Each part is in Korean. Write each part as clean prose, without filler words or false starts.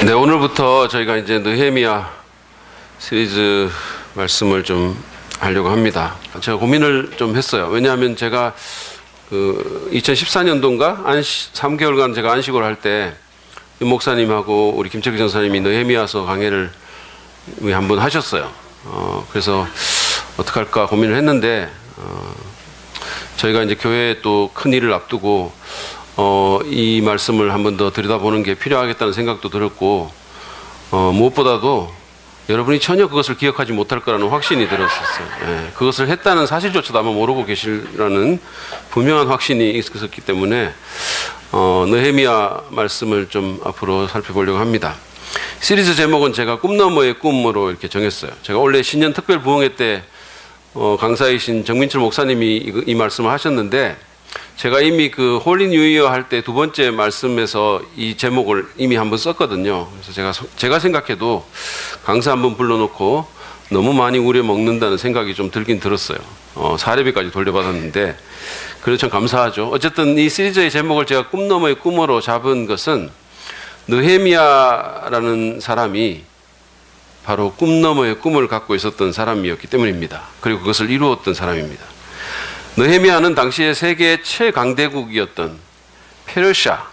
네, 오늘부터 저희가 이제 느헤미야 시리즈 말씀을 좀 하려고 합니다. 제가 고민을 좀 했어요. 왜냐하면 제가 2014년도인가 3개월간 제가 안식을 할 때 윤 목사님하고 우리 김철기 전사님이 느헤미야서 강해를 한번 하셨어요. 그래서 어떡할까 고민을 했는데 저희가 이제 교회에 또 큰 일을 앞두고 이 말씀을 한 번 더 들여다보는 게 필요하겠다는 생각도 들었고 무엇보다도 여러분이 전혀 그것을 기억하지 못할 거라는 확신이 들었었어요. 예, 그것을 했다는 사실조차도 아마 모르고 계시라는 분명한 확신이 있었기 때문에 느헤미야 말씀을 좀 앞으로 살펴보려고 합니다. 시리즈 제목은 제가 꿈 너머의 꿈으로 이렇게 정했어요. 제가 원래 신년 특별 부흥회 때 강사이신 정민철 목사님이 이 말씀을 하셨는데 제가 이미 그 홀리 뉴 이어 할 때 두 번째 말씀에서 이 제목을 이미 한번 썼거든요. 그래서 제가 생각해도 강사 한번 불러놓고 너무 많이 우려먹는다는 생각이 좀 들긴 들었어요. 사례비까지 돌려받았는데 그래서 참 감사하죠. 어쨌든 이 시리즈의 제목을 제가 꿈 너머의 꿈으로 잡은 것은 느헤미야라는 사람이 바로 꿈 너머의 꿈을 갖고 있었던 사람이었기 때문입니다. 그리고 그것을 이루었던 사람입니다. 느헤미야는 당시에 세계 최강대국이었던 페르시아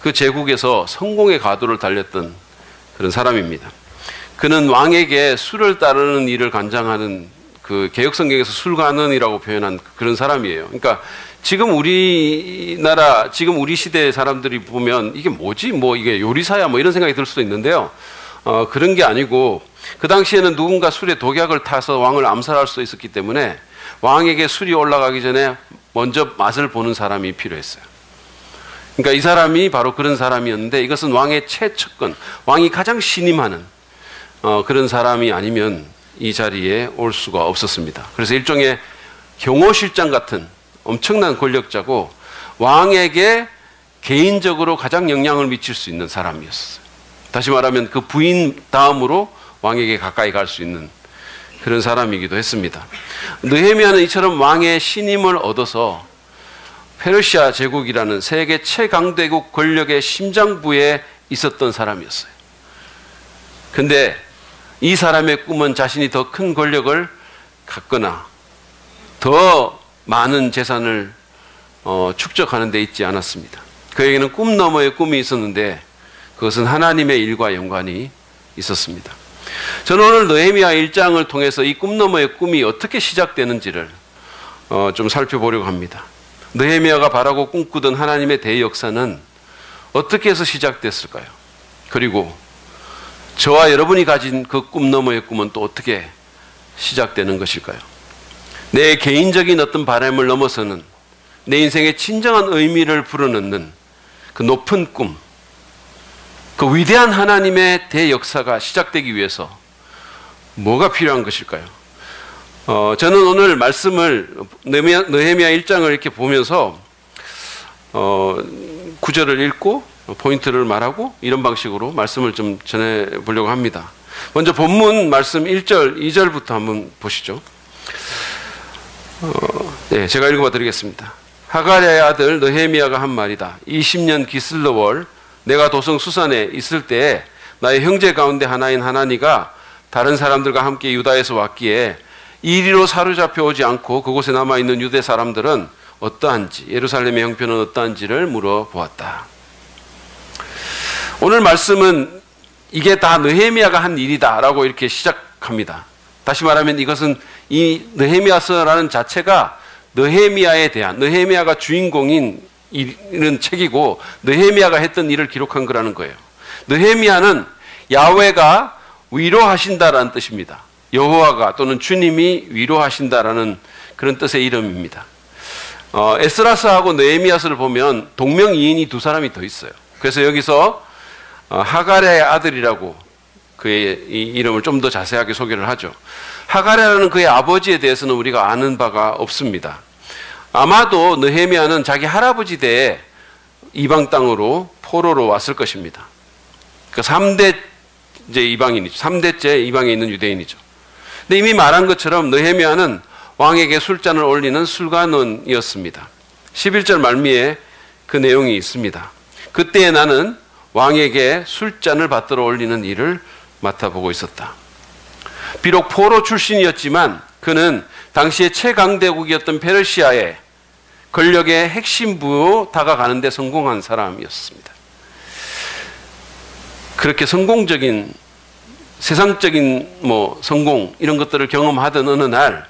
그 제국에서 성공의 가도를 달렸던 그런 사람입니다. 그는 왕에게 술을 따르는 일을 관장하는 그 개혁성경에서 술관원이라고 표현한 그런 사람이에요. 그러니까 지금 우리나라 지금 우리 시대의 사람들이 보면 이게 뭐지? 뭐 이게 요리사야? 뭐 이런 생각이 들 수도 있는데요. 그런 게 아니고 그 당시에는 누군가 술에 독약을 타서 왕을 암살할 수 있었기 때문에 왕에게 술이 올라가기 전에 먼저 맛을 보는 사람이 필요했어요. 그러니까 이 사람이 바로 그런 사람이었는데 이것은 왕의 최측근, 왕이 가장 신임하는 그런 사람이 아니면 이 자리에 올 수가 없었습니다. 그래서 일종의 경호실장 같은 엄청난 권력자고 왕에게 개인적으로 가장 영향을 미칠 수 있는 사람이었어요. 다시 말하면 그 부인 다음으로 왕에게 가까이 갈 수 있는 그런 사람이기도 했습니다. 느헤미야는 이처럼 왕의 신임을 얻어서 페르시아 제국이라는 세계 최강대국 권력의 심장부에 있었던 사람이었어요. 근데 이 사람의 꿈은 자신이 더 큰 권력을 갖거나 더 많은 재산을 축적하는 데 있지 않았습니다. 그에게는 꿈 너머의 꿈이 있었는데 그것은 하나님의 일과 연관이 있었습니다. 저는 오늘 느헤미야 1장을 통해서 이 꿈 너머의 꿈이 어떻게 시작되는지를 좀 살펴보려고 합니다. 느헤미야가 바라고 꿈꾸던 하나님의 대역사는 어떻게 해서 시작됐을까요? 그리고 저와 여러분이 가진 그 꿈 너머의 꿈은 또 어떻게 시작되는 것일까요? 내 개인적인 어떤 바람을 넘어서는 내 인생의 진정한 의미를 불어넣는 그 높은 꿈, 그 위대한 하나님의 대역사가 시작되기 위해서 뭐가 필요한 것일까요? 저는 오늘 말씀을 느헤미야 1장을 이렇게 보면서 구절을 읽고 포인트를 말하고 이런 방식으로 말씀을 좀 전해보려고 합니다. 먼저 본문 말씀 1절, 2절부터 한번 보시죠. 네, 제가 읽어봐 드리겠습니다. 하가랴의 아들 느헤미야가 한 말이다. 20년 기슬러월 내가 도성 수산에 있을 때에 나의 형제 가운데 하나인 하나니가 다른 사람들과 함께 유다에서 왔기에 이리로 사로잡혀 오지 않고 그곳에 남아있는 유대 사람들은 어떠한지 예루살렘의 형편은 어떠한지를 물어보았다. 오늘 말씀은 이게 다 느헤미야가 한 일이다 라고 이렇게 시작합니다. 다시 말하면 이것은 이 느헤미야서라는 자체가 느헤미야에 대한 느헤미야가 주인공인 이런 책이고 느헤미야가 했던 일을 기록한 거라는 거예요. 느헤미야는 야훼가 위로하신다라는 뜻입니다. 여호와가 또는 주님이 위로하신다라는 그런 뜻의 이름입니다. 에스라서하고 느헤미야서를 보면 동명이인이 두 사람이 더 있어요. 그래서 여기서 하가랴의 아들이라고 그의 이 이름을 좀 더 자세하게 소개를 하죠. 하가랴라는 그의 아버지에 대해서는 우리가 아는 바가 없습니다. 아마도 느헤미야는 자기 할아버지 때에 이방 땅으로 포로로 왔을 것입니다. 그 3대 이방인이죠. 3대째 이방에 있는 유대인이죠. 근데 이미 말한 것처럼 느헤미야는 왕에게 술잔을 올리는 술관원이었습니다. 11절 말미에 그 내용이 있습니다. 그때에 나는 왕에게 술잔을 받들어 올리는 일을 맡아보고 있었다. 비록 포로 출신이었지만 그는 당시의 최강대국이었던 페르시아의 권력의 핵심부로 다가가는 데 성공한 사람이었습니다. 그렇게 성공적인 세상적인 성공 이런 것들을 경험하던 어느 날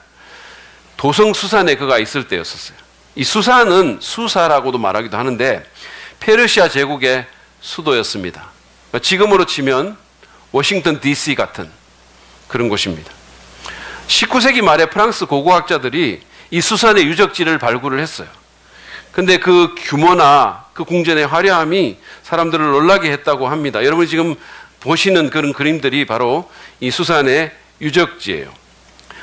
도성 수산에 그가 있을 때였었어요. 이 수산은 수사라고도 말하기도 하는데 페르시아 제국의 수도였습니다. 지금으로 치면 워싱턴 DC 같은 그런 곳입니다. 19세기 말에 프랑스 고고학자들이 이 수산의 유적지를 발굴을 했어요. 근데 그 규모나 그 궁전의 화려함이 사람들을 놀라게 했다고 합니다. 여러분이 지금 보시는 그런 그림들이 바로 이 수산의 유적지예요.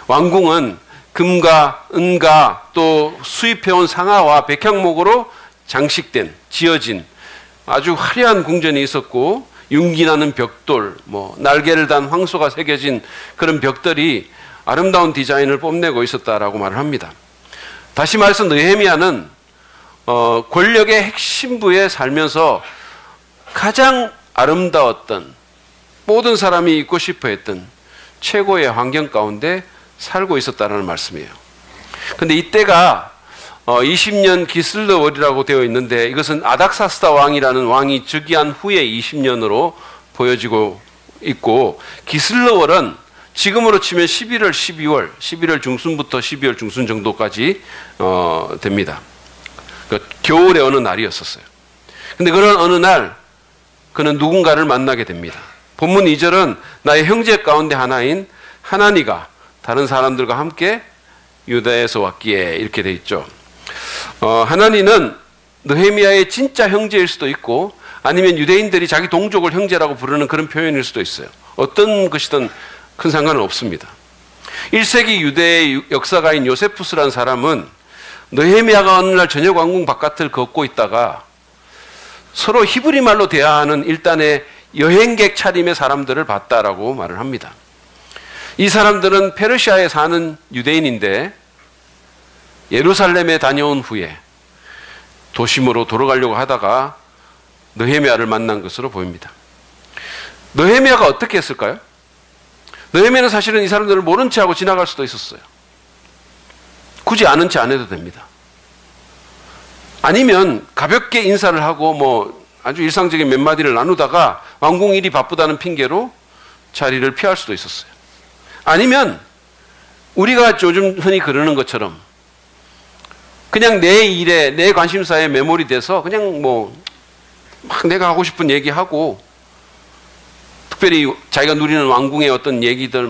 왕궁은 금과 은과 또 수입해온 상아와 백향목으로 장식된, 지어진 아주 화려한 궁전이 있었고, 윤기나는 벽돌, 날개를 단 황소가 새겨진 그런 벽들이 아름다운 디자인을 뽐내고 있었다라고 말을 합니다. 다시 말해서 느헤미야는 권력의 핵심부에 살면서 가장 아름다웠던, 모든 사람이 있고 싶어 했던 최고의 환경 가운데 살고 있었다는 말씀이에요. 근데 이때가 20년 기슬러월이라고 되어 있는데, 이것은 아닥사스다 왕이라는 왕이 즉위한 후에 20년으로 보여지고 있고, 기슬러월은 지금으로 치면 11월 중순부터 12월 중순 정도까지 됩니다. 그러니까 겨울의 어느 날이었었어요. 근데 그런 어느 날 그는 누군가를 만나게 됩니다. 본문 2절은 나의 형제 가운데 하나인 하나니가 다른 사람들과 함께 유다에서 왔기에 이렇게 돼 있죠. 하나니는 느헤미야의 진짜 형제일 수도 있고, 아니면 유대인들이 자기 동족을 형제라고 부르는 그런 표현일 수도 있어요. 어떤 것이든 큰 상관은 없습니다. 1세기 유대의 역사가인 요세푸스라는 사람은 느헤미야가 어느 날 저녁 왕궁 바깥을 걷고 있다가 서로 히브리 말로 대화하는 일단의 여행객 차림의 사람들을 봤다라고 말을 합니다. 이 사람들은 페르시아에 사는 유대인인데 예루살렘에 다녀온 후에 도심으로 돌아가려고 하다가 느헤미야를 만난 것으로 보입니다. 느헤미야가 어떻게 했을까요? 느헤미야는 사실은 이 사람들을 모른 채 하고 지나갈 수도 있었어요. 굳이 아는 채 안 해도 됩니다. 아니면 가볍게 인사를 하고 아주 일상적인 몇 마디를 나누다가 왕궁 일이 바쁘다는 핑계로 자리를 피할 수도 있었어요. 아니면 우리가 요즘 흔히 그러는 것처럼 그냥 내 일에, 내 관심사에 매몰이 돼서 그냥 막 내가 하고 싶은 얘기하고, 특별히 자기가 누리는 왕궁의 어떤 얘기들,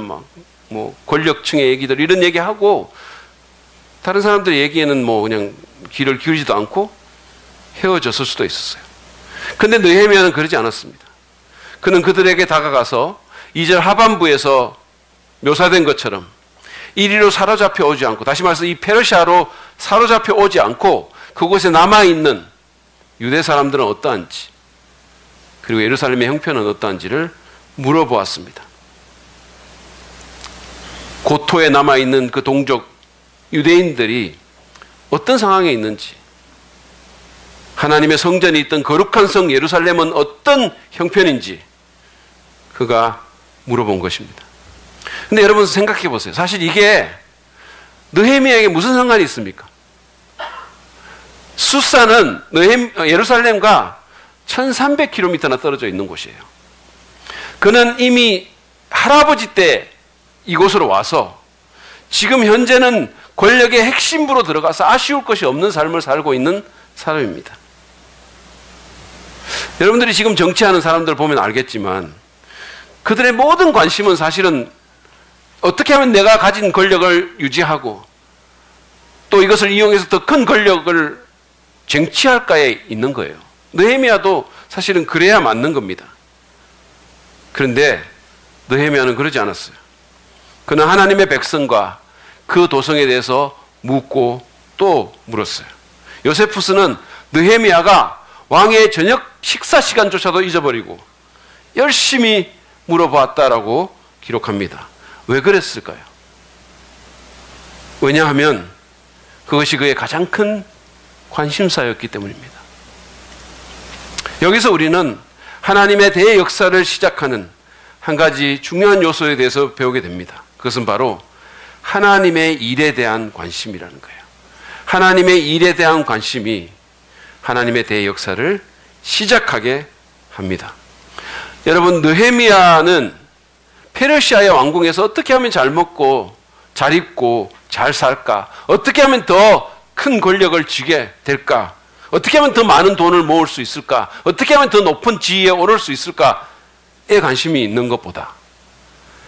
권력층의 얘기들, 이런 얘기하고 다른 사람들의 얘기에는 그냥 귀를 기울이지도 않고 헤어졌을 수도 있었어요. 근데 느헤미야는 그러지 않았습니다. 그는 그들에게 다가가서 2절 하반부에서 묘사된 것처럼 이리로 사로잡혀 오지 않고, 다시 말해서 이 페르시아로 사로잡혀 오지 않고 그곳에 남아있는 유대 사람들은 어떠한지, 그리고 예루살렘의 형편은 어떠한지를 물어보았습니다. 고토에 남아있는 그 동족 유대인들이 어떤 상황에 있는지, 하나님의 성전이 있던 거룩한 성 예루살렘은 어떤 형편인지 그가 물어본 것입니다. 근데 여러분 생각해 보세요. 사실 이게 느헤미야에게 무슨 상관이 있습니까? 수사는 예루살렘과 1300km나 떨어져 있는 곳이에요. 그는 이미 할아버지 때 이곳으로 와서 지금 현재는 권력의 핵심부로 들어가서 아쉬울 것이 없는 삶을 살고 있는 사람입니다. 여러분들이 지금 정치하는 사람들 보면 알겠지만 그들의 모든 관심은 사실은 어떻게 하면 내가 가진 권력을 유지하고 또 이것을 이용해서 더 큰 권력을 쟁취할까에 있는 거예요. 느헤미야도 사실은 그래야 맞는 겁니다. 그런데 느헤미야는 그러지 않았어요. 그는 하나님의 백성과 그 도성에 대해서 묻고 또 물었어요. 요세푸스는 느헤미야가 왕의 저녁 식사 시간조차도 잊어버리고 열심히 물어보았다라고 기록합니다. 왜 그랬을까요? 왜냐하면 그것이 그의 가장 큰 관심사였기 때문입니다. 여기서 우리는 하나님의 대역사를 시작하는 한 가지 중요한 요소에 대해서 배우게 됩니다. 그것은 바로 하나님의 일에 대한 관심이라는 거예요. 하나님의 일에 대한 관심이 하나님의 대역사를 시작하게 합니다. 여러분, 느헤미야는 페르시아의 왕궁에서 어떻게 하면 잘 먹고 잘 입고 잘 살까? 어떻게 하면 더 큰 권력을 쥐게 될까? 어떻게 하면 더 많은 돈을 모을 수 있을까? 어떻게 하면 더 높은 지위에 오를 수 있을까에 관심이 있는 것보다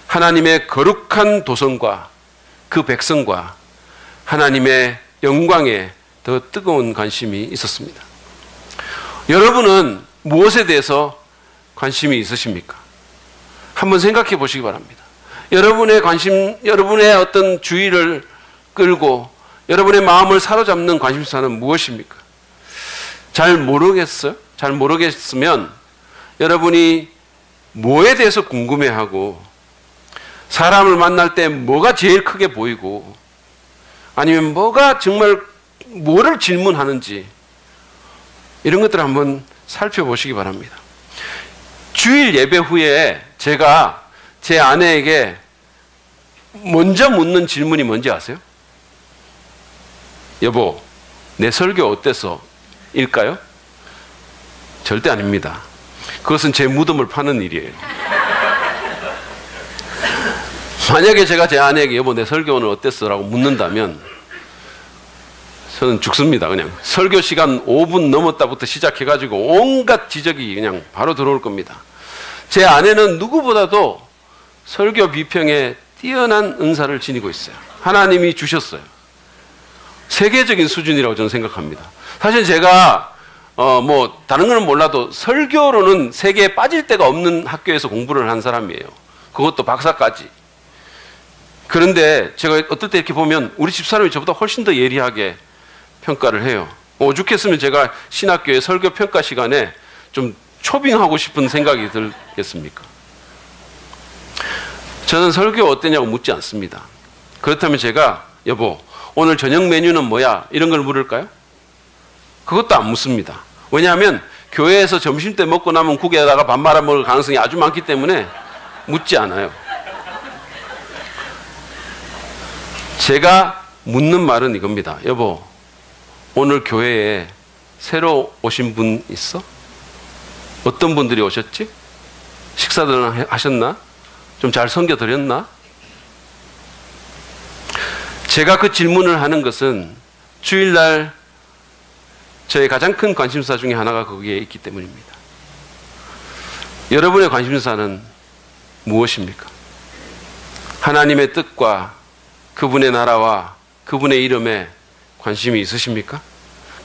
하나님의 거룩한 도성과 그 백성과 하나님의 영광에 더 뜨거운 관심이 있었습니다. 여러분은 무엇에 대해서 관심이 있으십니까? 한번 생각해 보시기 바랍니다. 여러분의 관심, 여러분의 어떤 주의를 끌고 여러분의 마음을 사로잡는 관심사는 무엇입니까? 잘 모르겠어요? 잘 모르겠으면 여러분이 뭐에 대해서 궁금해하고 사람을 만날 때 뭐가 제일 크게 보이고 아니면 뭐가 정말 뭐를 질문하는지 이런 것들을 한번 살펴보시기 바랍니다. 주일 예배 후에 제가 제 아내에게 먼저 묻는 질문이 뭔지 아세요? 여보, 내 설교 어땠어? 일까요? 절대 아닙니다. 그것은 제 무덤을 파는 일이에요. 만약에 제가 제 아내에게 여보 내 설교 오늘 어땠어? 라고 묻는다면 저는 죽습니다. 그냥 설교 시간 5분 넘었다부터 시작해가지고 온갖 지적이 그냥 바로 들어올 겁니다. 제 아내는 누구보다도 설교 비평에 뛰어난 은사를 지니고 있어요. 하나님이 주셨어요. 세계적인 수준이라고 저는 생각합니다. 사실 제가 뭐 다른 거는 몰라도 설교로는 세계에 빠질 데가 없는 학교에서 공부를 한 사람이에요. 그것도 박사까지. 그런데 제가 어떨 때 이렇게 보면 우리 집사람이 저보다 훨씬 더 예리하게 평가를 해요. 오죽했으면 제가 신학교의 설교 평가 시간에 좀 초빙하고 싶은 생각이 들겠습니까? 저는 설교 어땠냐고 묻지 않습니다. 그렇다면 제가 여보 오늘 저녁 메뉴는 뭐야? 이런 걸 물을까요? 그것도 안 묻습니다. 왜냐하면 교회에서 점심때 먹고 남은 국에다가 밥 말아 먹을 가능성이 아주 많기 때문에 묻지 않아요. 제가 묻는 말은 이겁니다. 여보, 오늘 교회에 새로 오신 분 있어? 어떤 분들이 오셨지? 식사들은 하셨나? 좀 잘 섬겨드렸나? 제가 그 질문을 하는 것은 주일날 저의 가장 큰 관심사 중에 하나가 거기에 있기 때문입니다. 여러분의 관심사는 무엇입니까? 하나님의 뜻과 그분의 나라와 그분의 이름에 관심이 있으십니까?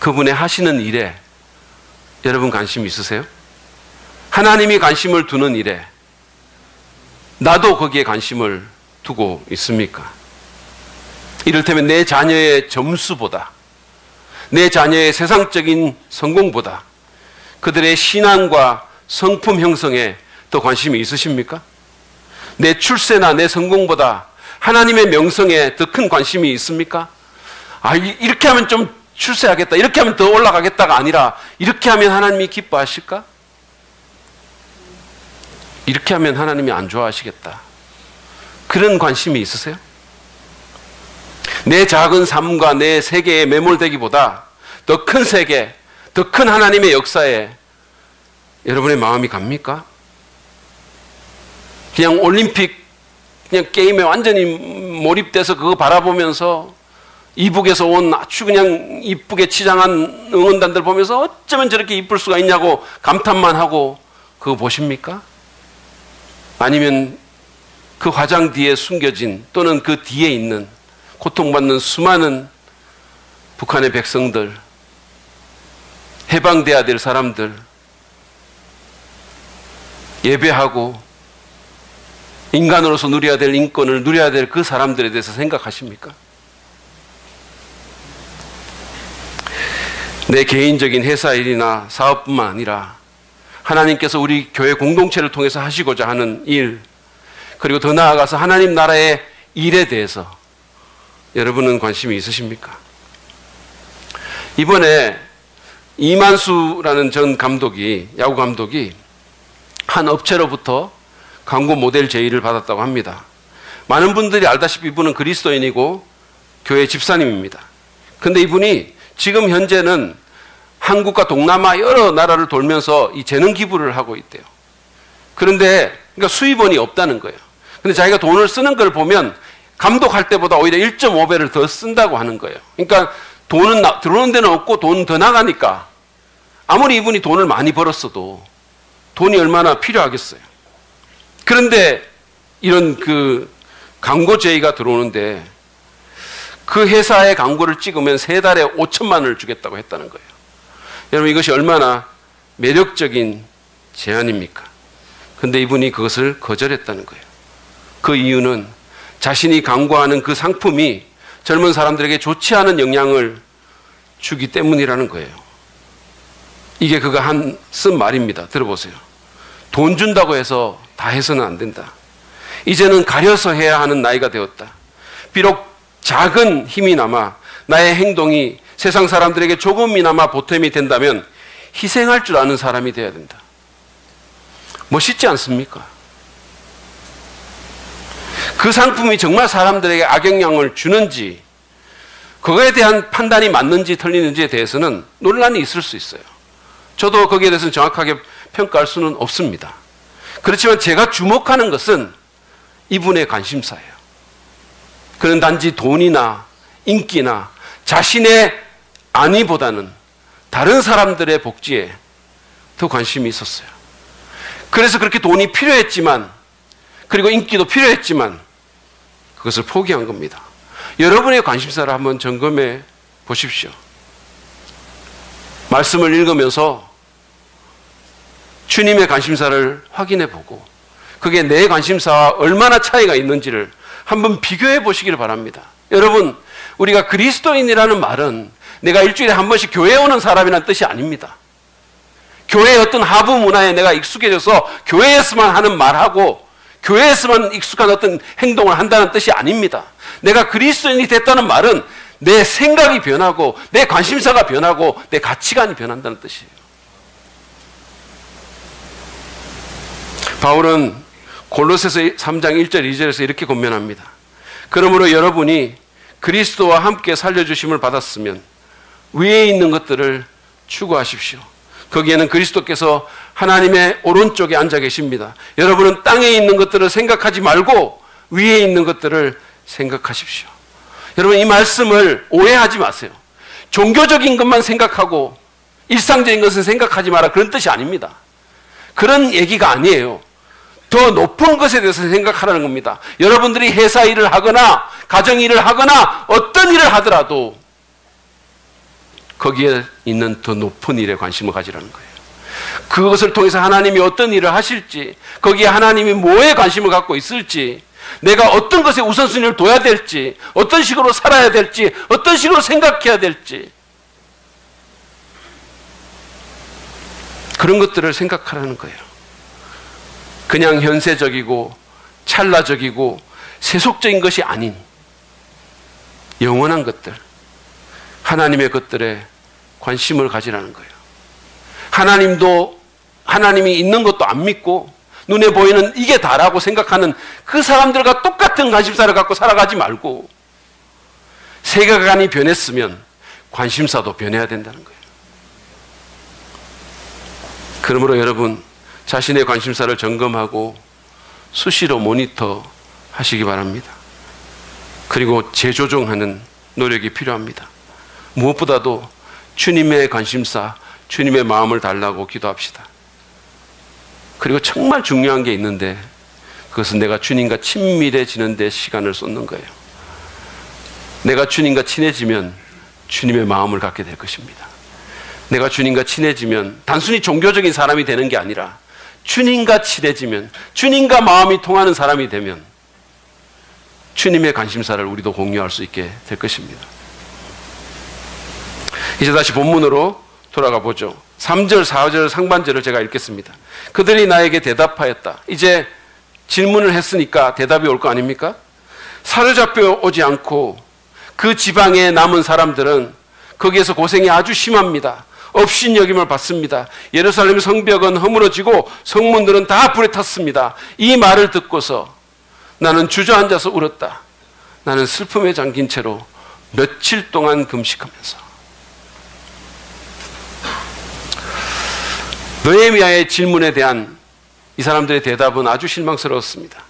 그분의 하시는 일에 여러분 관심이 있으세요? 하나님이 관심을 두는 일에 나도 거기에 관심을 두고 있습니까? 이를테면 내 자녀의 점수보다 내 자녀의 세상적인 성공보다 그들의 신앙과 성품 형성에 더 관심이 있으십니까? 내 출세나 내 성공보다 하나님의 명성에 더 큰 관심이 있습니까? 아, 이렇게 하면 좀 출세하겠다, 이렇게 하면 더 올라가겠다가 아니라 이렇게 하면 하나님이 기뻐하실까? 이렇게 하면 하나님이 안 좋아하시겠다. 그런 관심이 있으세요? 내 작은 삶과 내 세계에 매몰되기보다 더 큰 세계, 더 큰 하나님의 역사에 여러분의 마음이 갑니까? 그냥 올림픽 그냥 게임에 완전히 몰입돼서 그거 바라보면서 이북에서 온 아주 그냥 이쁘게 치장한 응원단들 보면서 어쩌면 저렇게 이쁠 수가 있냐고 감탄만 하고 그거 보십니까? 아니면 그 화장 뒤에 숨겨진 또는 그 뒤에 있는 고통받는 수많은 북한의 백성들, 해방돼야 될 사람들, 예배하고 인간으로서 누려야 될 인권을 누려야 될 그 사람들에 대해서 생각하십니까? 내 개인적인 회사 일이나 사업뿐만 아니라 하나님께서 우리 교회 공동체를 통해서 하시고자 하는 일, 그리고 더 나아가서 하나님 나라의 일에 대해서 여러분은 관심이 있으십니까? 이번에 이만수라는 전 감독이, 야구 감독이 한 업체로부터 광고 모델 제의를 받았다고 합니다. 많은 분들이 알다시피 이분은 그리스도인이고 교회 집사님입니다. 근데 이분이 지금 현재는 한국과 동남아 여러 나라를 돌면서 이 재능 기부를 하고 있대요. 그런데 그러니까 수입원이 없다는 거예요. 근데 자기가 돈을 쓰는 걸 보면 감독할 때보다 오히려 1.5배를 더 쓴다고 하는 거예요. 그러니까 돈은 들어오는 데는 없고 돈은 더 나가니까 아무리 이분이 돈을 많이 벌었어도 돈이 얼마나 필요하겠어요. 그런데 이런 그 광고 제의가 들어오는데 그 회사의 광고를 찍으면 3달에 5천만 원을 주겠다고 했다는 거예요. 여러분 이것이 얼마나 매력적인 제안입니까? 근데 이분이 그것을 거절했다는 거예요. 그 이유는 자신이 광고하는 그 상품이 젊은 사람들에게 좋지 않은 영향을 주기 때문이라는 거예요. 이게 그가 쓴 말입니다. 들어보세요. 돈 준다고 해서 다 해서는 안 된다. 이제는 가려서 해야 하는 나이가 되었다. 비록 작은 힘이나마 나의 행동이 세상 사람들에게 조금이나마 보탬이 된다면 희생할 줄 아는 사람이 되어야 된다. 멋있지 않습니까? 그 상품이 정말 사람들에게 악영향을 주는지 그거에 대한 판단이 맞는지 틀리는지에 대해서는 논란이 있을 수 있어요. 저도 거기에 대해서는 정확하게 평가할 수는 없습니다. 그렇지만 제가 주목하는 것은 이분의 관심사예요. 그는 단지 돈이나 인기나 자신의 안위보다는 다른 사람들의 복지에 더 관심이 있었어요. 그래서 그렇게 돈이 필요했지만 그리고 인기도 필요했지만 그것을 포기한 겁니다. 여러분의 관심사를 한번 점검해 보십시오. 말씀을 읽으면서 주님의 관심사를 확인해 보고 그게 내 관심사와 얼마나 차이가 있는지를 한번 비교해 보시기를 바랍니다. 여러분, 우리가 그리스도인이라는 말은 내가 일주일에 한 번씩 교회에 오는 사람이라는 뜻이 아닙니다. 교회의 어떤 하부 문화에 내가 익숙해져서 교회에서만 하는 말하고 교회에서만 익숙한 어떤 행동을 한다는 뜻이 아닙니다. 내가 그리스도인이 됐다는 말은 내 생각이 변하고 내 관심사가 변하고 내 가치관이 변한다는 뜻이에요. 바울은 골로새서 3장 1절 2절에서 이렇게 권면합니다. 그러므로 여러분이 그리스도와 함께 살려주심을 받았으면 위에 있는 것들을 추구하십시오. 거기에는 그리스도께서 하나님의 오른쪽에 앉아 계십니다. 여러분은 땅에 있는 것들을 생각하지 말고 위에 있는 것들을 생각하십시오. 여러분 이 말씀을 오해하지 마세요. 종교적인 것만 생각하고 일상적인 것을 생각하지 마라 그런 뜻이 아닙니다. 그런 얘기가 아니에요. 더 높은 것에 대해서 생각하라는 겁니다. 여러분들이 회사 일을 하거나 가정 일을 하거나 어떤 일을 하더라도 거기에 있는 더 높은 일에 관심을 가지라는 거예요. 그것을 통해서 하나님이 어떤 일을 하실지, 거기에 하나님이 뭐에 관심을 갖고 있을지, 내가 어떤 것에 우선순위를 둬야 될지, 어떤 식으로 살아야 될지, 어떤 식으로 생각해야 될지, 그런 것들을 생각하라는 거예요. 그냥 현세적이고 찰나적이고 세속적인 것이 아닌 영원한 것들, 하나님의 것들에 관심을 가지라는 거예요. 하나님이 있는 것도 안 믿고 눈에 보이는 이게 다라고 생각하는 그 사람들과 똑같은 관심사를 갖고 살아가지 말고 세계관이 변했으면 관심사도 변해야 된다는 거예요. 그러므로 여러분 자신의 관심사를 점검하고 수시로 모니터 하시기 바랍니다. 그리고 재조정하는 노력이 필요합니다. 무엇보다도 주님의 관심사, 주님의 마음을 달라고 기도합시다. 그리고 정말 중요한 게 있는데 그것은 내가 주님과 친밀해지는 데 시간을 쏟는 거예요. 내가 주님과 친해지면 주님의 마음을 갖게 될 것입니다. 내가 주님과 친해지면 단순히 종교적인 사람이 되는 게 아니라 주님과 친해지면, 주님과 마음이 통하는 사람이 되면 주님의 관심사를 우리도 공유할 수 있게 될 것입니다. 이제 다시 본문으로 돌아가 보죠. 3절, 4절 상반절을 제가 읽겠습니다. 그들이 나에게 대답하였다. 이제 질문을 했으니까 대답이 올 거 아닙니까? 사로잡혀 오지 않고 그 지방에 남은 사람들은 거기에서 고생이 아주 심합니다. 업신여김을 받습니다. 예루살렘 성벽은 허물어지고 성문들은 다 불에 탔습니다. 이 말을 듣고서 나는 주저앉아서 울었다. 나는 슬픔에 잠긴 채로 며칠 동안 금식하면서. 느헤미야의 질문에 대한 이 사람들의 대답은 아주 실망스러웠습니다.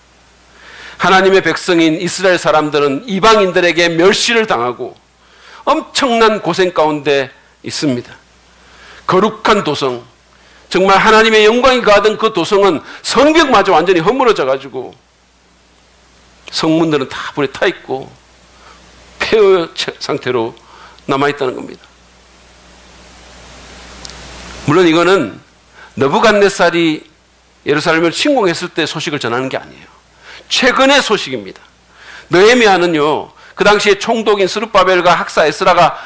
하나님의 백성인 이스라엘 사람들은 이방인들에게 멸시를 당하고 엄청난 고생 가운데 있습니다. 거룩한 도성, 정말 하나님의 영광이 가하던 그 도성은 성벽마저 완전히 허물어져 가지고 성문들은 다 불에 타 있고 폐허 상태로 남아있다는 겁니다. 물론 이거는 느부갓네살이 예루살렘을 침공했을 때 소식을 전하는 게 아니에요. 최근의 소식입니다. 느헤미야는요, 그 당시에 총독인 스룹바벨과 학사 에스라가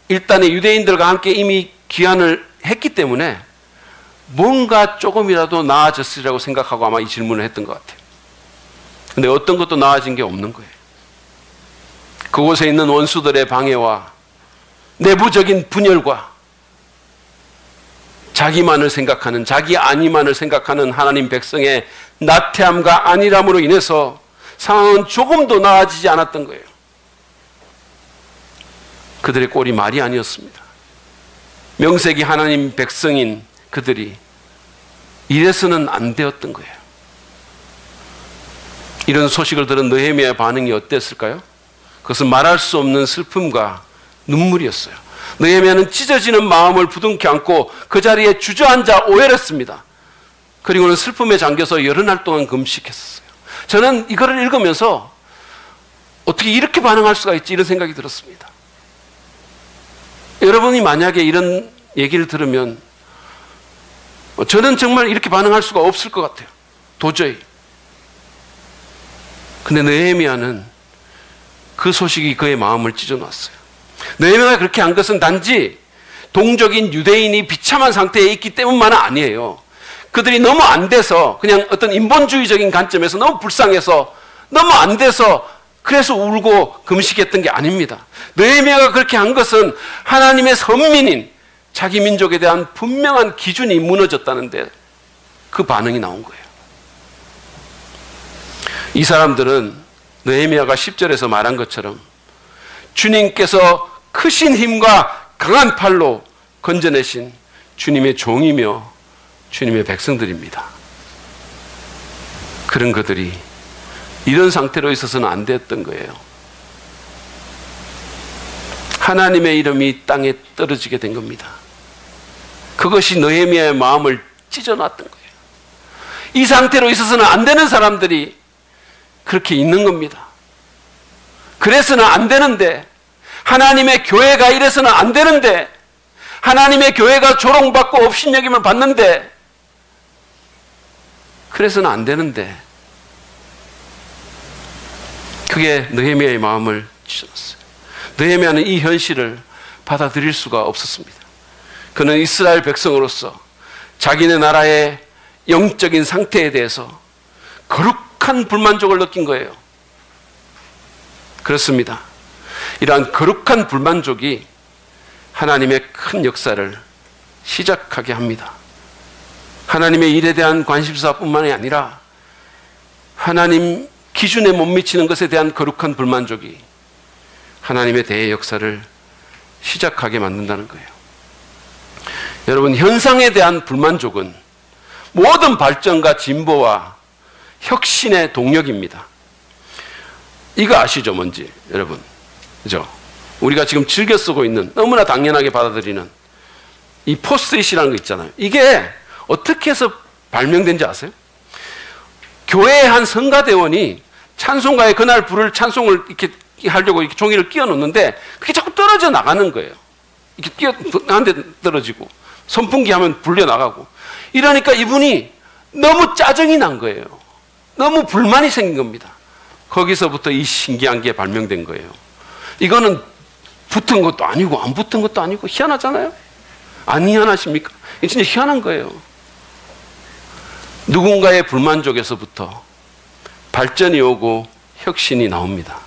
일단의 유대인들과 함께 이미 귀환을 했기 때문에 뭔가 조금이라도 나아졌으리라고 생각하고 아마 이 질문을 했던 것 같아요. 근데 어떤 것도 나아진 게 없는 거예요. 그곳에 있는 원수들의 방해와 내부적인 분열과 자기만을 생각하는, 자기 안위만을 생각하는 하나님 백성의 나태함과 안일함으로 인해서 상황은 조금도 나아지지 않았던 거예요. 그들의 꼴이 말이 아니었습니다. 명색이 하나님 백성인 그들이 이래서는 안 되었던 거예요. 이런 소식을 들은 느헤미야의 반응이 어땠을까요? 그것은 말할 수 없는 슬픔과 눈물이었어요. 느헤미야는 찢어지는 마음을 부둥켜 안고 그 자리에 주저앉아 오열했습니다. 그리고는 슬픔에 잠겨서 여러 날 동안 금식했어요. 저는 이거를 읽으면서 어떻게 이렇게 반응할 수가 있지 이런 생각이 들었습니다. 여러분이 만약에 이런 얘기를 들으면 저는 정말 이렇게 반응할 수가 없을 것 같아요. 도저히. 근데 느헤미야는 그 소식이 그의 마음을 찢어놨어요. 느헤미야가 그렇게 한 것은 단지 동족인 유대인이 비참한 상태에 있기 때문만은 아니에요. 그들이 너무 안 돼서 그냥 어떤 인본주의적인 관점에서 너무 불쌍해서 너무 안 돼서 그래서 울고 금식했던 게 아닙니다. 느헤미야가 그렇게 한 것은 하나님의 선민인 자기 민족에 대한 분명한 기준이 무너졌다는데 그 반응이 나온 거예요. 이 사람들은 느헤미야가 10절에서 말한 것처럼 주님께서 크신 힘과 강한 팔로 건져내신 주님의 종이며 주님의 백성들입니다. 그런 그들이 이런 상태로 있어서는 안 됐던 거예요. 하나님의 이름이 땅에 떨어지게 된 겁니다. 그것이 느헤미야의 마음을 찢어놨던 거예요. 이 상태로 있어서는 안 되는 사람들이 그렇게 있는 겁니다. 그래서는 안 되는데, 하나님의 교회가 이래서는 안 되는데, 하나님의 교회가 조롱받고 업신여김을 받는데, 그래서는 안 되는데, 그게 느헤미야의 마음을 찢어놨어요. 느헤미야는 이 현실을 받아들일 수가 없었습니다. 그는 이스라엘 백성으로서 자기네 나라의 영적인 상태에 대해서 거룩한 불만족을 느낀 거예요. 그렇습니다. 이러한 거룩한 불만족이 하나님의 큰 역사를 시작하게 합니다. 하나님의 일에 대한 관심사뿐만이 아니라 하나님 기준에 못 미치는 것에 대한 거룩한 불만족이 하나님의 대의 역사를 시작하게 만든다는 거예요. 여러분, 현상에 대한 불만족은 모든 발전과 진보와 혁신의 동력입니다. 이거 아시죠, 뭔지? 여러분, 그죠? 우리가 지금 즐겨 쓰고 있는, 너무나 당연하게 받아들이는 이 포스트잇이라는 거 있잖아요. 이게 어떻게 해서 발명된지 아세요? 교회의 한 성가대원이 찬송가에 그날 부를 찬송을 이렇게 하려고 이렇게 종이를 끼워 놓는데 그게 자꾸 떨어져 나가는 거예요. 이렇게 한 대 떨어지고 선풍기 하면 불려 나가고, 이러니까 이분이 너무 짜증이 난 거예요. 너무 불만이 생긴 겁니다. 거기서부터 이 신기한 게 발명된 거예요. 이거는 붙은 것도 아니고 안 붙은 것도 아니고 희한하잖아요. 안 희한하십니까? 이게 진짜 희한한 거예요. 누군가의 불만족에서부터 발전이 오고 혁신이 나옵니다.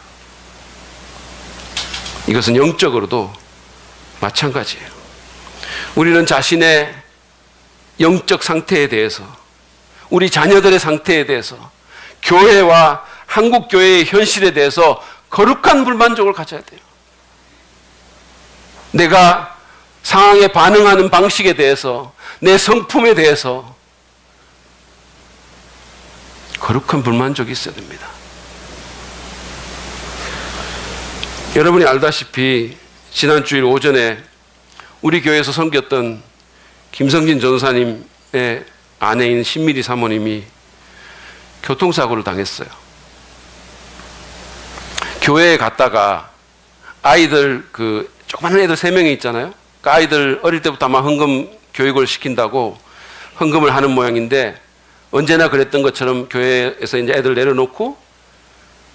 이것은 영적으로도 마찬가지예요. 우리는 자신의 영적 상태에 대해서, 우리 자녀들의 상태에 대해서, 교회와 한국 교회의 현실에 대해서 거룩한 불만족을 가져야 돼요. 내가 상황에 반응하는 방식에 대해서, 내 성품에 대해서 거룩한 불만족이 있어야 됩니다. 여러분이 알다시피 지난 주일 오전에 우리 교회에서 섬겼던 김성진 전도사님의 아내인 신미리 사모님이 교통사고를 당했어요. 교회에 갔다가 아이들, 조그마한 애들 3명이 있잖아요. 그 아이들 어릴 때부터 아마 헌금 교육을 시킨다고 헌금을 하는 모양인데, 언제나 그랬던 것처럼 교회에서 이제 애들 내려놓고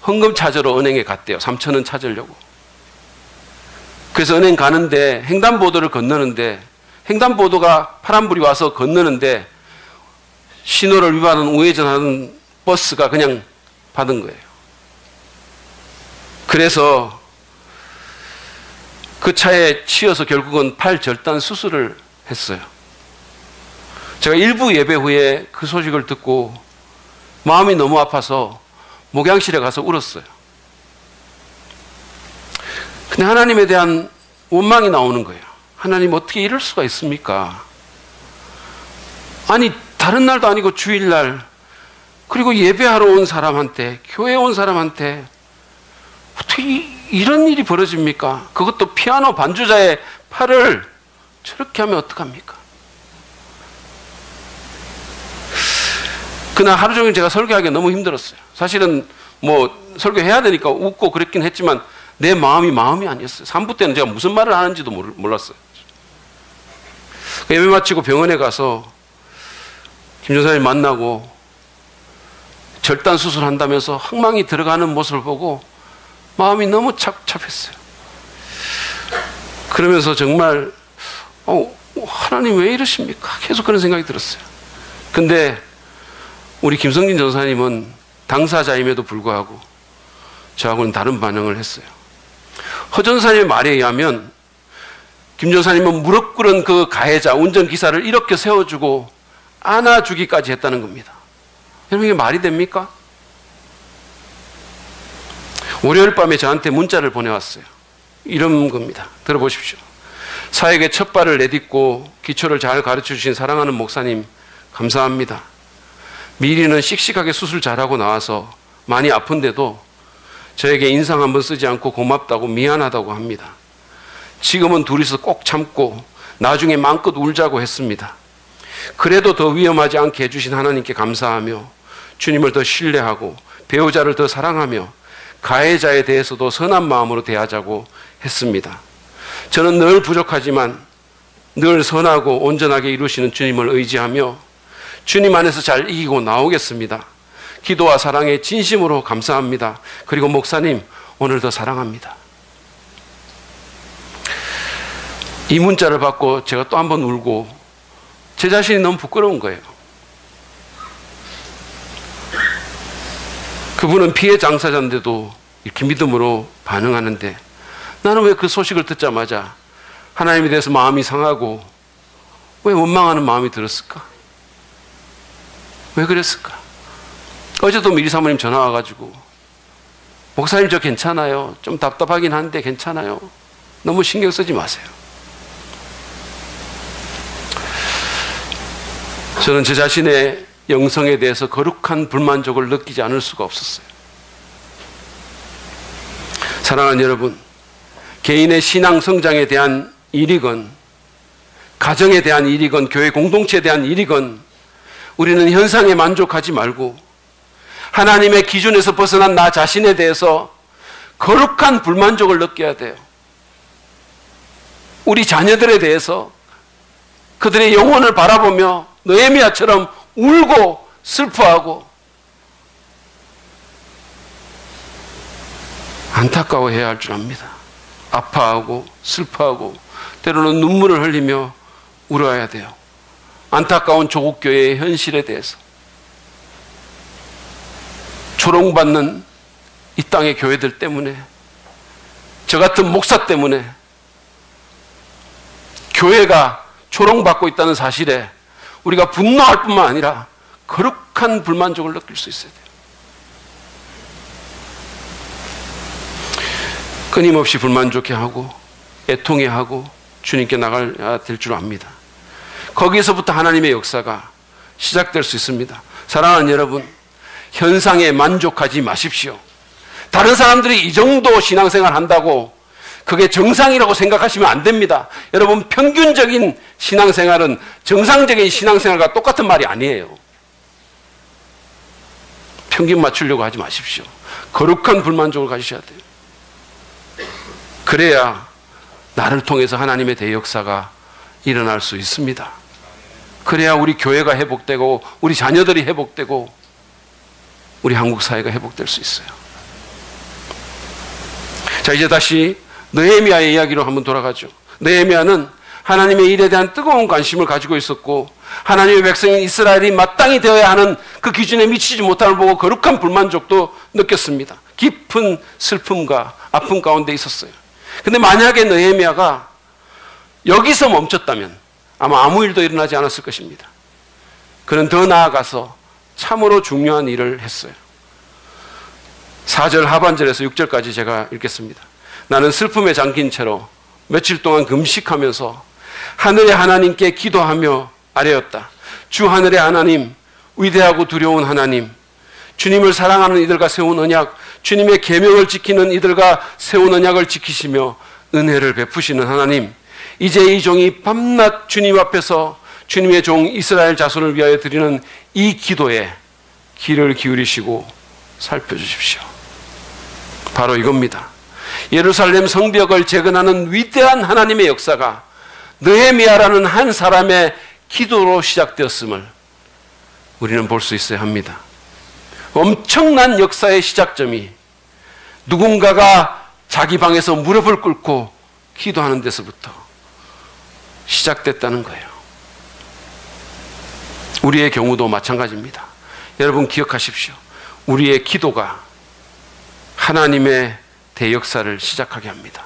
헌금 찾으러 은행에 갔대요. 3,000원 찾으려고. 그래서 은행 가는데 횡단보도를 건너는데, 횡단보도가 파란불이 와서 건너는데 신호를 위반하는 우회전하는 버스가 그냥 받은 거예요. 그래서 그 차에 치여서 결국은 팔 절단 수술을 했어요. 제가 일부 예배 후에 그 소식을 듣고 마음이 너무 아파서 목양실에 가서 울었어요. 근데 하나님에 대한 원망이 나오는 거예요. 하나님, 어떻게 이럴 수가 있습니까? 아니, 다른 날도 아니고 주일날, 그리고 예배하러 온 사람한테, 교회에 온 사람한테 어떻게 이런 일이 벌어집니까? 그것도 피아노 반주자의 팔을 저렇게 하면 어떡합니까? 그날 하루 종일 제가 설교하기가 너무 힘들었어요. 사실은 설교해야 되니까 웃고 그랬긴 했지만 내 마음이 아니었어요. 3부 때는 제가 무슨 말을 하는지도 몰랐어요. 예배 마치고 병원에 가서 김 전사님 만나고 절단 수술한다면서 항망이 들어가는 모습을 보고 마음이 너무 착잡했어요. 그러면서 정말 하나님 왜 이러십니까? 계속 그런 생각이 들었어요. 근데 우리 김성진 전사님은 당사자임에도 불구하고 저하고는 다른 반응을 했어요. 허 전사님의 말에 의하면 김 전사님은 무릎 꿇은 그 가해자, 운전기사를 이렇게 세워주고 안아주기까지 했다는 겁니다. 여러분, 이게 말이 됩니까? 월요일 밤에 저한테 문자를 보내왔어요. 이런 겁니다. 들어보십시오. 사역의 첫 발을 내딛고 기초를 잘 가르쳐 주신 사랑하는 목사님, 감사합니다. 미리는 씩씩하게 수술 잘하고 나와서 많이 아픈데도 저에게 인상 한번 쓰지 않고 고맙다고, 미안하다고 합니다. 지금은 둘이서 꼭 참고 나중에 마음껏 울자고 했습니다. 그래도 더 위험하지 않게 해주신 하나님께 감사하며 주님을 더 신뢰하고 배우자를 더 사랑하며 가해자에 대해서도 선한 마음으로 대하자고 했습니다. 저는 늘 부족하지만 늘 선하고 온전하게 이루시는 주님을 의지하며 주님 안에서 잘 이기고 나오겠습니다. 기도와 사랑에 진심으로 감사합니다. 그리고 목사님, 오늘도 사랑합니다. 이 문자를 받고 제가 또 한 번 울고 제 자신이 너무 부끄러운 거예요. 그분은 피해 당사자인데도 이렇게 믿음으로 반응하는데 나는 왜 그 소식을 듣자마자 하나님에 대해서 마음이 상하고 왜 원망하는 마음이 들었을까? 왜 그랬을까? 어제도 미리 사모님 전화 와가지고 목사님 저 괜찮아요. 좀 답답하긴 한데 괜찮아요. 너무 신경 쓰지 마세요. 저는 제 자신의 영성에 대해서 거룩한 불만족을 느끼지 않을 수가 없었어요. 사랑하는 여러분, 개인의 신앙 성장에 대한 일이건 가정에 대한 일이건 교회 공동체에 대한 일이건 우리는 현상에 만족하지 말고 하나님의 기준에서 벗어난 나 자신에 대해서 거룩한 불만족을 느껴야 돼요. 우리 자녀들에 대해서 그들의 영혼을 바라보며 느헤미야처럼 울고 슬퍼하고 안타까워해야 할 줄 압니다. 아파하고 슬퍼하고 때로는 눈물을 흘리며 울어야 돼요. 안타까운 조국교회의 현실에 대해서, 조롱받는 이 땅의 교회들 때문에, 저 같은 목사 때문에 교회가 조롱받고 있다는 사실에 우리가 분노할 뿐만 아니라 거룩한 불만족을 느낄 수 있어야 돼요. 끊임없이 불만족해하고 애통해하고 주님께 나가야 될 줄 압니다. 거기에서부터 하나님의 역사가 시작될 수 있습니다. 사랑하는 여러분, 현상에 만족하지 마십시오. 다른 사람들이 이 정도 신앙생활 한다고 그게 정상이라고 생각하시면 안 됩니다. 여러분, 평균적인 신앙생활은 정상적인 신앙생활과 똑같은 말이 아니에요. 평균 맞추려고 하지 마십시오. 거룩한 불만족을 가지셔야 돼요. 그래야 나를 통해서 하나님의 대역사가 일어날 수 있습니다. 그래야 우리 교회가 회복되고 우리 자녀들이 회복되고 우리 한국 사회가 회복될 수 있어요. 자, 이제 다시 느헤미야의 이야기로 한번 돌아가죠. 느헤미야는 하나님의 일에 대한 뜨거운 관심을 가지고 있었고 하나님의 백성인 이스라엘이 마땅히 되어야 하는 그 기준에 미치지 못함을 보고 거룩한 불만족도 느꼈습니다. 깊은 슬픔과 아픔 가운데 있었어요. 근데 만약에 느헤미야가 여기서 멈췄다면 아마 아무 일도 일어나지 않았을 것입니다. 그는 더 나아가서 참으로 중요한 일을 했어요. 4절 하반절에서 6절까지 제가 읽겠습니다. 나는 슬픔에 잠긴 채로 며칠 동안 금식하면서 하늘의 하나님께 기도하며 아뢰었다. 주 하늘의 하나님, 위대하고 두려운 하나님, 주님을 사랑하는 이들과 세운 언약, 주님의 계명을 지키는 이들과 세운 언약을 지키시며 은혜를 베푸시는 하나님, 이제 이 종이 밤낮 주님 앞에서 주님의 종 이스라엘 자손을 위하여 드리는 이 기도에 귀를 기울이시고 살펴주십시오. 바로 이겁니다. 예루살렘 성벽을 재건하는 위대한 하나님의 역사가 느헤미야라는 한 사람의 기도로 시작되었음을 우리는 볼 수 있어야 합니다. 엄청난 역사의 시작점이 누군가가 자기 방에서 무릎을 꿇고 기도하는 데서부터 시작됐다는 거예요. 우리의 경우도 마찬가지입니다. 여러분 기억하십시오. 우리의 기도가 하나님의 대역사를 시작하게 합니다.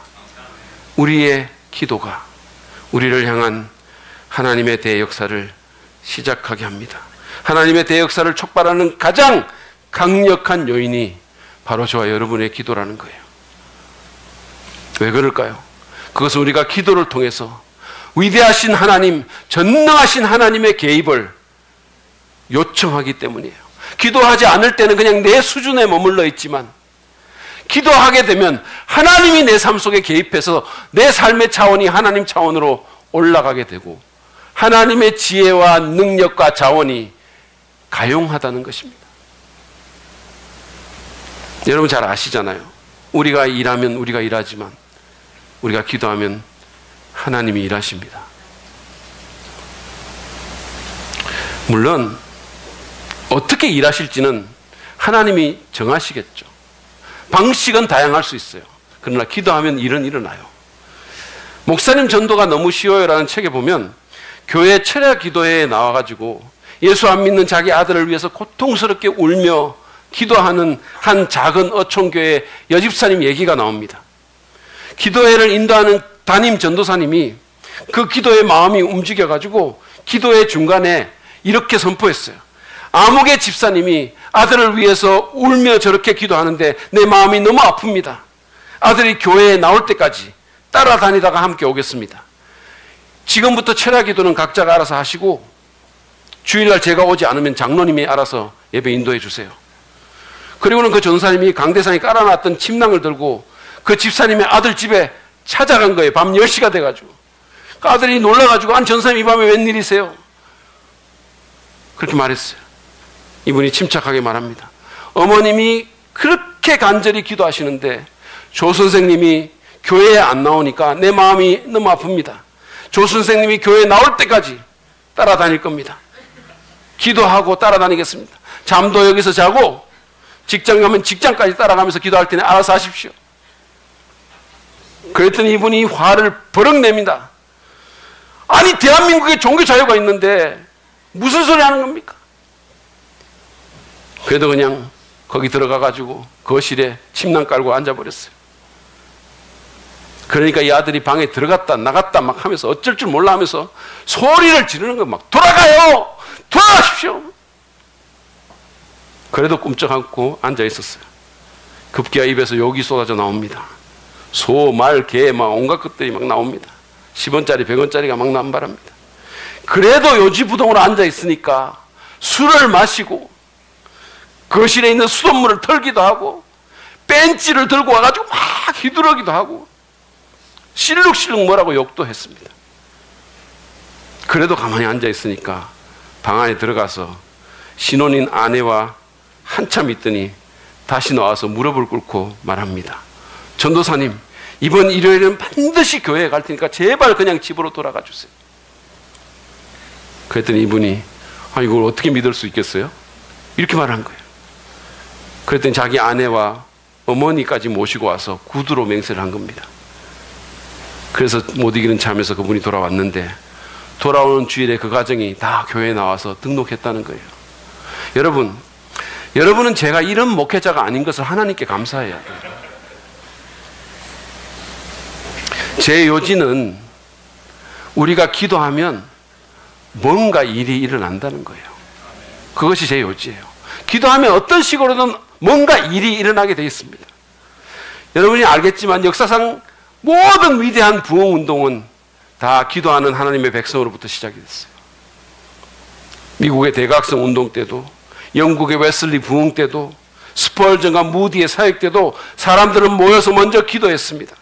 우리의 기도가 우리를 향한 하나님의 대역사를 시작하게 합니다. 하나님의 대역사를 촉발하는 가장 강력한 요인이 바로 저와 여러분의 기도라는 거예요. 왜 그럴까요? 그것은 우리가 기도를 통해서 위대하신 하나님, 전능하신 하나님의 개입을 요청하기 때문이에요. 기도하지 않을 때는 그냥 내 수준에 머물러 있지만 기도하게 되면 하나님이 내 삶 속에 개입해서 내 삶의 차원이 하나님 차원으로 올라가게 되고 하나님의 지혜와 능력과 자원이 가용하다는 것입니다. 여러분 잘 아시잖아요. 우리가 일하면 우리가 일하지만 우리가 기도하면 하나님이 일하십니다. 물론 어떻게 일하실지는 하나님이 정하시겠죠. 방식은 다양할 수 있어요. 그러나 기도하면 일은 일어나요. 목사님 전도가 너무 쉬워요라는 책에 보면 교회 철야 기도회에 나와가지고 예수 안 믿는 자기 아들을 위해서 고통스럽게 울며 기도하는 한 작은 어촌교회 여집사님 얘기가 나옵니다. 기도회를 인도하는 담임 전도사님이 그 기도의 마음이 움직여가지고 기도회 중간에 이렇게 선포했어요. 아무개 집사님이 아들을 위해서 울며 저렇게 기도하는데 내 마음이 너무 아픕니다. 아들이 교회에 나올 때까지 따라다니다가 함께 오겠습니다. 지금부터 철야 기도는 각자가 알아서 하시고 주일날 제가 오지 않으면 장로님이 알아서 예배 인도해 주세요. 그리고는 그 전사님이 강대상에 깔아놨던 침낭을 들고 그 집사님의 아들 집에 찾아간 거예요. 밤 10시가 돼가지고. 그 아들이 놀라가지고 아니 전사님 이 밤에 웬일이세요? 그렇게 말했어요. 이분이 침착하게 말합니다. 어머님이 그렇게 간절히 기도하시는데 조 선생님이 교회에 안 나오니까 내 마음이 너무 아픕니다. 조 선생님이 교회에 나올 때까지 따라다닐 겁니다. 기도하고 따라다니겠습니다. 잠도 여기서 자고 직장 가면 직장까지 따라가면서 기도할 테니 알아서 하십시오. 그랬더니 이분이 화를 버럭 냅니다. 아니 대한민국에 종교 자유가 있는데 무슨 소리 하는 겁니까? 그래도 그냥 거기 들어가가지고 거실에 침낭 깔고 앉아버렸어요. 그러니까 이 아들이 방에 들어갔다 나갔다 막 하면서 어쩔 줄 몰라 하면서 소리를 지르는 거 막 돌아가요! 돌아가십시오! 그래도 꿈쩍 않고 앉아 있었어요. 급기야 입에서 욕이 쏟아져 나옵니다. 소, 말, 개 막 온갖 것들이 막 나옵니다. 10원짜리 100원짜리가 막 남발합니다. 그래도 요지부동으로 앉아 있으니까 술을 마시고 거실에 있는 수돗물을 털기도 하고 벤치를 들고 와가지고 막 휘두르기도 하고 실룩실룩 뭐라고 욕도 했습니다. 그래도 가만히 앉아 있으니까 방 안에 들어가서 신혼인 아내와 한참 있더니 다시 나와서 무릎을 꿇고 말합니다. 전도사님, 이번 일요일은 반드시 교회에 갈 테니까 제발 그냥 집으로 돌아가 주세요. 그랬더니 이분이 이걸 어떻게 믿을 수 있겠어요? 이렇게 말한 거예요. 그랬더니 자기 아내와 어머니까지 모시고 와서 구두로 맹세를 한 겁니다. 그래서 못 이기는 참에서 그분이 돌아왔는데 돌아오는 주일에 그 가정이 다 교회에 나와서 등록했다는 거예요. 여러분은 제가 이런 목회자가 아닌 것을 하나님께 감사해야 돼요. 제 요지는 우리가 기도하면 뭔가 일이 일어난다는 거예요. 그것이 제 요지예요. 기도하면 어떤 식으로든 뭔가 일이 일어나게 되어 있습니다. 여러분이 알겠지만 역사상 모든 위대한 부흥운동은 다 기도하는 하나님의 백성으로부터 시작이 됐어요. 미국의 대각성 운동 때도, 영국의 웨슬리 부흥 때도, 스펄전과 무디의 사역 때도 사람들은 모여서 먼저 기도했습니다.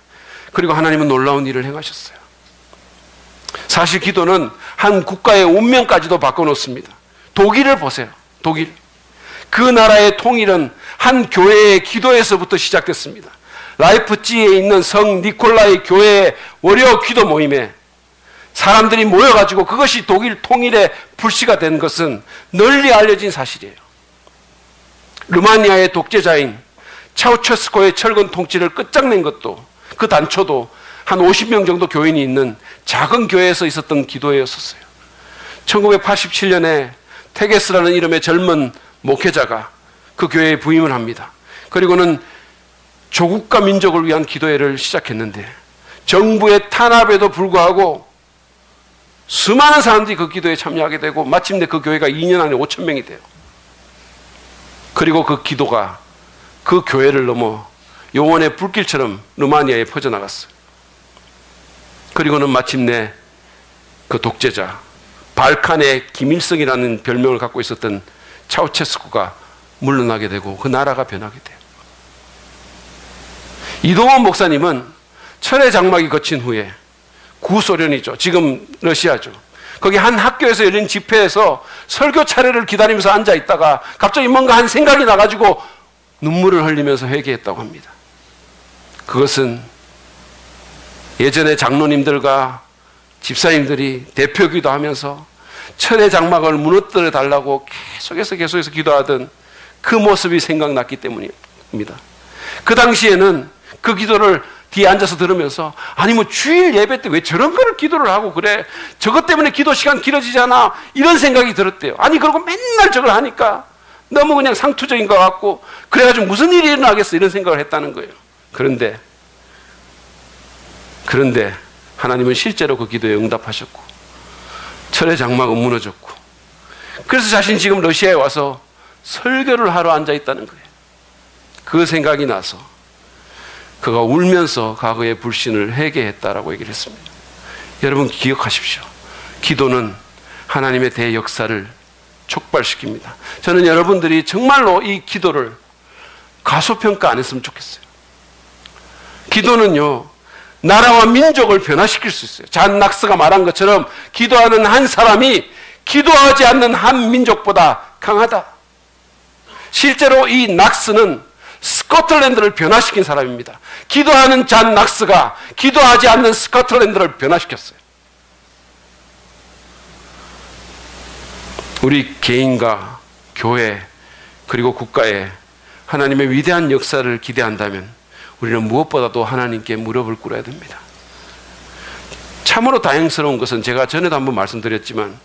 그리고 하나님은 놀라운 일을 행하셨어요. 사실 기도는 한 국가의 운명까지도 바꿔놓습니다. 독일을 보세요. 독일. 그 나라의 통일은 한 교회의 기도에서부터 시작됐습니다. 라이프치히에 있는 성 니콜라이 교회의 월요 기도 모임에 사람들이 모여가지고 그것이 독일 통일의 불씨가 된 것은 널리 알려진 사실이에요. 루마니아의 독재자인 차우체스코의 철근 통치를 끝장낸 것도, 그 단초도 한 50명 정도 교인이 있는 작은 교회에서 있었던 기도회였었어요. 1987년에 테게스라는 이름의 젊은 목회자가 그 교회에 부임을 합니다. 그리고는 조국과 민족을 위한 기도회를 시작했는데 정부의 탄압에도 불구하고 수많은 사람들이 그 기도에 참여하게 되고 마침내 그 교회가 2년 안에 5,000명이 돼요. 그리고 그 기도가 그 교회를 넘어 영혼의 불길처럼 루마니아에 퍼져나갔어요. 그리고는 마침내 그 독재자, 발칸의 김일성이라는 별명을 갖고 있었던 차우체스쿠가 물러나게 되고 그 나라가 변하게 돼요. 이동원 목사님은 철의 장막이 거친 후에 구소련이죠. 지금 러시아죠. 거기 한 학교에서 열린 집회에서 설교 차례를 기다리면서 앉아 있다가 갑자기 뭔가 한 생각이 나가지고 눈물을 흘리면서 회개했다고 합니다. 그것은 예전에 장로님들과 집사님들이 대표기도 하면서 철의 장막을 무너뜨려 달라고 계속해서 기도하던 그 모습이 생각났기 때문입니다. 그 당시에는 그 기도를 뒤에 앉아서 들으면서 아니 뭐 주일 예배 때 왜 저런 거를 기도를 하고 그래? 저것 때문에 기도 시간 길어지잖아. 이런 생각이 들었대요. 아니 그러고 맨날 저걸 하니까 너무 그냥 상투적인 것 같고 그래가지고 무슨 일이 일어나겠어 이런 생각을 했다는 거예요. 그런데 하나님은 실제로 그 기도에 응답하셨고 철의 장막은 무너졌고 그래서 자신이 지금 러시아에 와서 설교를 하러 앉아 있다는 거예요. 그 생각이 나서 그가 울면서 과거의 불신을 회개했다라고 얘기를 했습니다. 여러분 기억하십시오. 기도는 하나님의 대역사를 촉발시킵니다. 저는 여러분들이 정말로 이 기도를 과소평가 안 했으면 좋겠어요. 기도는요 나라와 민족을 변화시킬 수 있어요. 잔 낙스가 말한 것처럼 기도하는 한 사람이 기도하지 않는 한 민족보다 강하다. 실제로 이 낙스는 스코틀랜드를 변화시킨 사람입니다. 기도하는 잔 낙스가 기도하지 않는 스코틀랜드를 변화시켰어요. 우리 개인과 교회 그리고 국가에 하나님의 위대한 역사를 기대한다면 우리는 무엇보다도 하나님께 무릎을 꿇어야 됩니다. 참으로 다행스러운 것은 제가 전에도 한번 말씀드렸지만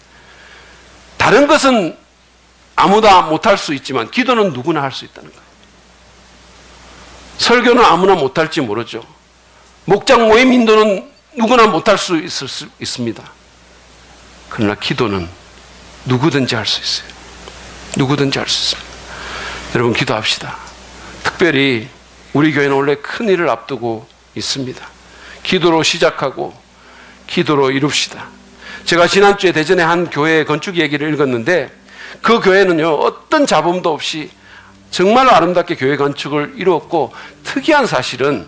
다른 것은 아무나 못할 수 있지만 기도는 누구나 할 수 있다는 거예요. 설교는 아무나 못할지 모르죠. 목장 모임 인도는 누구나 못할 수 있습니다. 그러나 기도는 누구든지 할 수 있어요. 누구든지 할 수 있습니다. 여러분, 기도합시다. 특별히 우리 교회는 원래 큰 일을 앞두고 있습니다. 기도로 시작하고 기도로 이룹시다. 제가 지난주에 대전의 한 교회 건축 얘기를 읽었는데, 그 교회는요, 어떤 자본도 없이 정말 아름답게 교회 건축을 이루었고, 특이한 사실은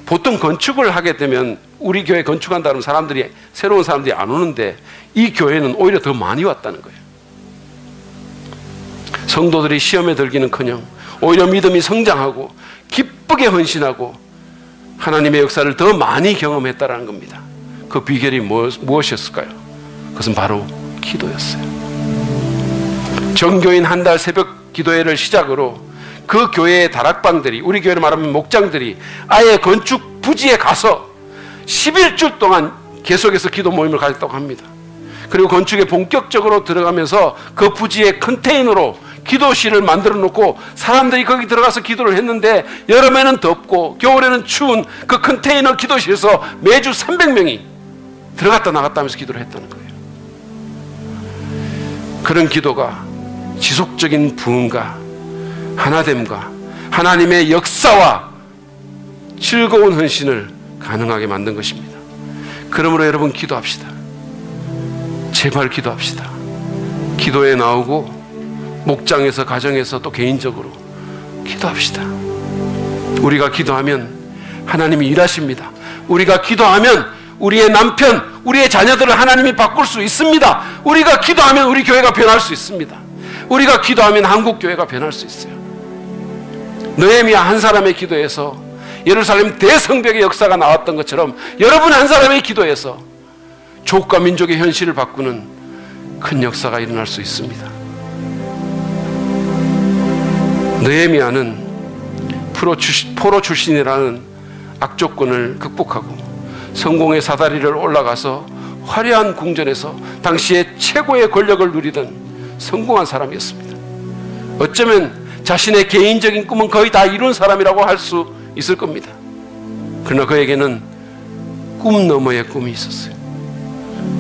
보통 건축을 하게 되면 우리 교회 건축한다 그러면 사람들이, 새로운 사람들이 안 오는데, 이 교회는 오히려 더 많이 왔다는 거예요. 성도들이 시험에 들기는커녕 오히려 믿음이 성장하고 기쁘게 헌신하고 하나님의 역사를 더 많이 경험했다는 겁니다. 그 비결이 무엇이었을까요? 그것은 바로 기도였어요. 정교인 한 달 새벽 기도회를 시작으로 그 교회의 다락방들이, 우리 교회로 말하면 목장들이 아예 건축 부지에 가서 11주 동안 계속해서 기도 모임을 가졌다고 합니다. 그리고 건축에 본격적으로 들어가면서 그 부지에 컨테이너로 기도실을 만들어 놓고 사람들이 거기 들어가서 기도를 했는데, 여름에는 덥고 겨울에는 추운 그 컨테이너 기도실에서 매주 300명이 들어갔다 나갔다 하면서 기도를 했다는 거예요. 그런 기도가 지속적인 부흥과 하나됨과 하나님의 역사와 즐거운 헌신을 가능하게 만든 것입니다. 그러므로 여러분, 기도합시다. 제발 기도합시다. 기도에 나오고 목장에서, 가정에서, 또 개인적으로 기도합시다. 우리가 기도하면 하나님이 일하십니다. 우리가 기도하면 우리의 남편, 우리의 자녀들을 하나님이 바꿀 수 있습니다. 우리가 기도하면 우리 교회가 변할 수 있습니다. 우리가 기도하면 한국 교회가 변할 수 있어요. 느헤미야 한 사람의 기도에서 예루살렘 대성벽의 역사가 나왔던 것처럼, 여러분 한 사람의 기도에서 족과 민족의 현실을 바꾸는 큰 역사가 일어날 수 있습니다. 느헤미야는 포로 출신이라는 악조건을 극복하고 성공의 사다리를 올라가서 화려한 궁전에서 당시에 최고의 권력을 누리던 성공한 사람이었습니다. 어쩌면 자신의 개인적인 꿈은 거의 다 이룬 사람이라고 할 수 있을 겁니다. 그러나 그에게는 꿈 너머의 꿈이 있었어요.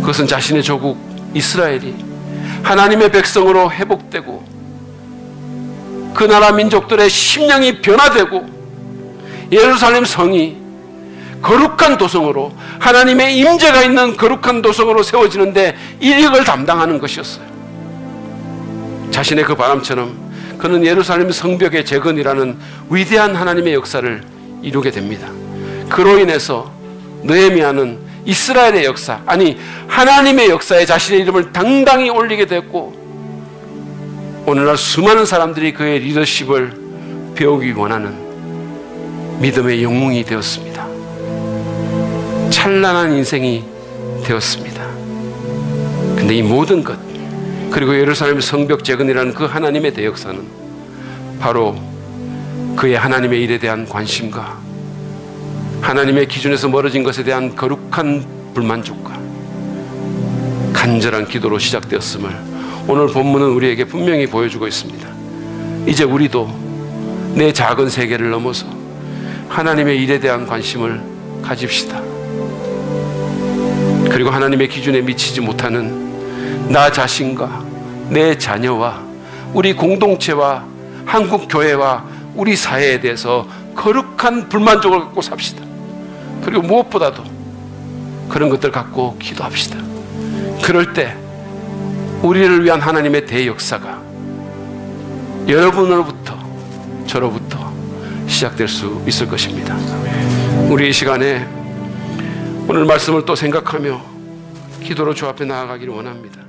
그것은 자신의 조국 이스라엘이 하나님의 백성으로 회복되고 그 나라 민족들의 심령이 변화되고 예루살렘 성이 거룩한 도성으로, 하나님의 임재가 있는 거룩한 도성으로 세워지는데 이력을 담당하는 것이었어요. 자신의 그 바람처럼 그는 예루살렘 성벽의 재건이라는 위대한 하나님의 역사를 이루게 됩니다. 그로 인해서 느헤미야는 이스라엘의 역사, 아니 하나님의 역사에 자신의 이름을 당당히 올리게 됐고, 오늘날 수많은 사람들이 그의 리더십을 배우기 원하는 믿음의 영웅이 되었습니다. 찬란한 인생이 되었습니다. 근데 이 모든 것, 그리고 예루살렘 성벽 재건이라는 그 하나님의 대역사는 바로 그의 하나님의 일에 대한 관심과 하나님의 기준에서 멀어진 것에 대한 거룩한 불만족과 간절한 기도로 시작되었음을 오늘 본문은 우리에게 분명히 보여주고 있습니다. 이제 우리도 내 작은 세계를 넘어서 하나님의 일에 대한 관심을 가집시다. 그리고 하나님의 기준에 미치지 못하는 나 자신과 내 자녀와 우리 공동체와 한국 교회와 우리 사회에 대해서 거룩한 불만족을 갖고 삽시다. 그리고 무엇보다도 그런 것들 갖고 기도합시다. 그럴 때 우리를 위한 하나님의 대역사가 여러분으로부터, 저로부터 시작될 수 있을 것입니다. 우리 이 시간에 오늘 말씀을 또 생각하며 기도로 주 앞에 나아가기를 원합니다.